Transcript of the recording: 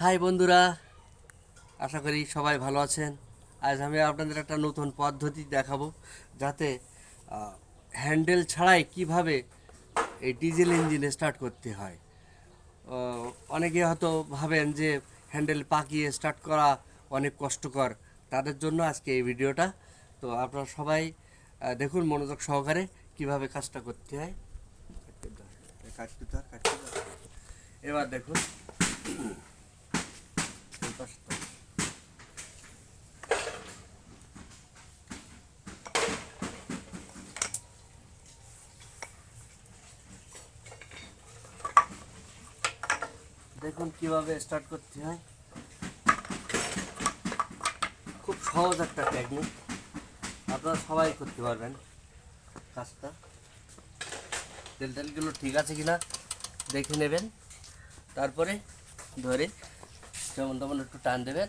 High বন্ধুরা, আশা করি সবাই ভালো আছেন। আজ আমি আপনাদের একটা নতুন পদ্ধতি দেখাবো, যাতে হ্যান্ডেল ছাড়াই কিভাবে এই ডিজেল ইঞ্জিনে স্টার্ট করতে হয়। অনেকে হয়তো ভাবেন যে হ্যান্ডেল পাকিয়ে স্টার্ট করা অনেক কষ্টকর, তাদের জন্য আজকে এই ভিডিওটা। তো আপনারা সবাই দেখুন মনোযোগ সহকারে কিভাবে কাজটা করতে হয়। এবার দেখুন, দেখুন কিভাবে স্টার্ট করতে হয়। খুব সহজ একটা টেকনিক, আপনারা সবাই করতে পারবেন কাজটা। তেলগুলো ঠিক আছে কিনা দেখে নেবেন, তারপরে ধরে যেমন তেমন একটু টান দেবেন।